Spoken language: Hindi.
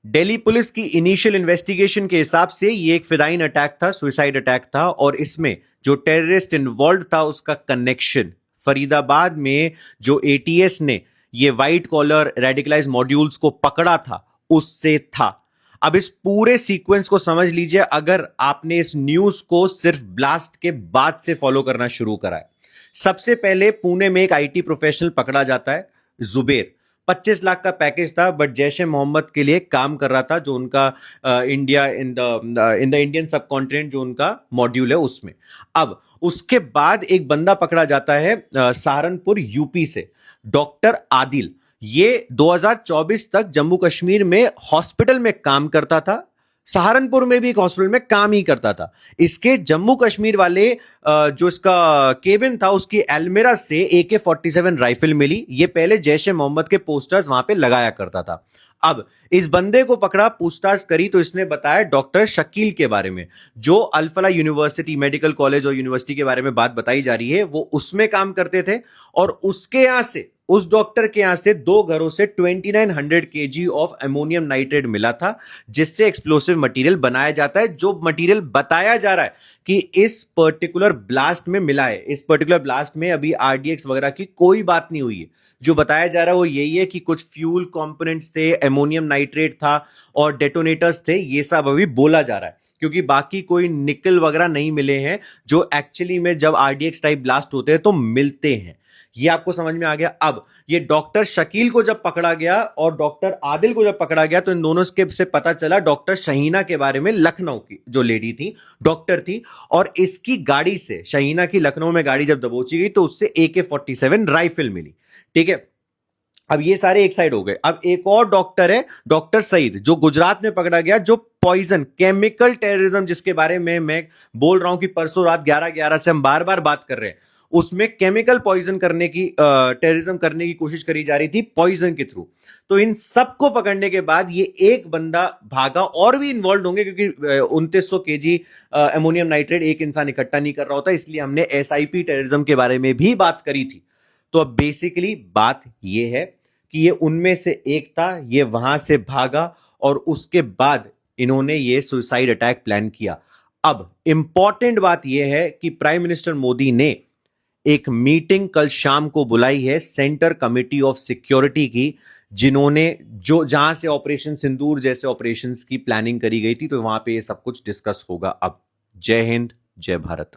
दिल्ली पुलिस की इनिशियल इन्वेस्टिगेशन के हिसाब से ये एक फिदाइन अटैक था, सुसाइड अटैक था, और इसमें जो टेररिस्ट इन्वॉल्व था उसका कनेक्शन फरीदाबाद में जो एटीएस ने ये व्हाइट कॉलर रेडिकलाइज मॉड्यूल्स को पकड़ा था उससे था। अब इस पूरे सीक्वेंस को समझ लीजिए अगर आपने इस न्यूज को सिर्फ ब्लास्ट के बाद से फॉलो करना शुरू करा है। सबसे पहले पुणे में एक आईटी प्रोफेशनल पकड़ा जाता है, जुबेर। 25 लाख का पैकेज था, बट जैश ए मोहम्मद के लिए काम कर रहा था, जो उनका इंडिया इन द इंडियन सब कॉन्टिनेंट जो उनका मॉड्यूल है उसमें। अब उसके बाद एक बंदा पकड़ा जाता है सहारनपुर यूपी से, डॉक्टर आदिल। ये 2024 तक जम्मू कश्मीर में हॉस्पिटल में काम करता था, सहारनपुर में भी एक हॉस्पिटल में काम ही करता था। इसके जम्मू कश्मीर वाले जो इसका केबिन था उसकी एल्मेरा से AK-47 राइफल मिली। ये पहले जैश ए मोहम्मद के पोस्टर्स वहां पे लगाया करता था। अब इस बंदे को पकड़ा, पूछताछ करी तो इसने बताया डॉक्टर शकील के बारे में, जो अल-फलाह यूनिवर्सिटी मेडिकल कॉलेज और यूनिवर्सिटी के बारे में बात बताई जा रही है, वो उसमें काम करते थे। और उसके यहां से, उस डॉक्टर के यहां से 2 घरों से 2900 kg ऑफ अमोनियम नाइट्रेट मिला था, जिससे एक्सप्लोसिव मटेरियल बनाया जाता है। जो मटेरियल बताया जा रहा है कि इस पर्टिकुलर ब्लास्ट में मिला है, इस पर्टिकुलर ब्लास्ट में अभी RDX वगैरह की कोई बात नहीं हुई है। जो बताया जा रहा है वो यही है कि कुछ फ्यूल कंपोनेंट्स थे, अमोनियम नाइट्रेट था और डेटोनेटर्स थे, ये सब अभी बोला जा रहा है, क्योंकि बाकी कोई निकल वगैरह नहीं मिले हैं जो एक्चुअली में जब RDX टाइप ब्लास्ट होते हैं तो मिलते हैं। ये आपको समझ में आ गया। अब ये डॉक्टर शकील को जब पकड़ा गया और डॉक्टर आदिल को जब पकड़ा गया तो इन दोनों के से पता चला डॉक्टर शहीना के बारे में, लखनऊ की जो लेडी थी, डॉक्टर थी, और इसकी गाड़ी से, शहीना की लखनऊ में गाड़ी जब दबोची गई तो उससे AK-47 राइफल मिली। ठीक है, अब ये सारे एक साइड हो गए। अब एक और डॉक्टर है, डॉक्टर सईद, जो गुजरात में पकड़ा गया, जो पॉइजन केमिकल टेररिज्म जिसके बारे में मैं बोल रहा हूं कि परसों रात 11:11 से हम बार बार बात कर रहे हैं, उसमें केमिकल पॉइजन करने की, टेररिज्म करने की कोशिश करी जा रही थी पॉइजन के थ्रू। तो इन सबको पकड़ने के बाद ये एक बंदा भागा, और भी इन्वॉल्व होंगे क्योंकि 2900 kg अमोनियम नाइट्रेट एक इंसान इकट्ठा नहीं कर रहा होता, इसलिए हमने SIP टेररिज्म के बारे में भी बात करी थी। तो अब बेसिकली बात यह है कि ये उनमें से एक था, ये वहां से भागा और उसके बाद इन्होंने ये सुसाइड अटैक प्लान किया। अब इंपॉर्टेंट बात यह है कि प्राइम मिनिस्टर मोदी ने एक मीटिंग कल शाम को बुलाई है सेंटर कमिटी ऑफ सिक्योरिटी की, जिन्होंने जो जहां से ऑपरेशन सिंदूर जैसे ऑपरेशंस की प्लानिंग करी गई थी, तो वहां पे ये सब कुछ डिस्कस होगा। अब जय हिंद, जय भारत।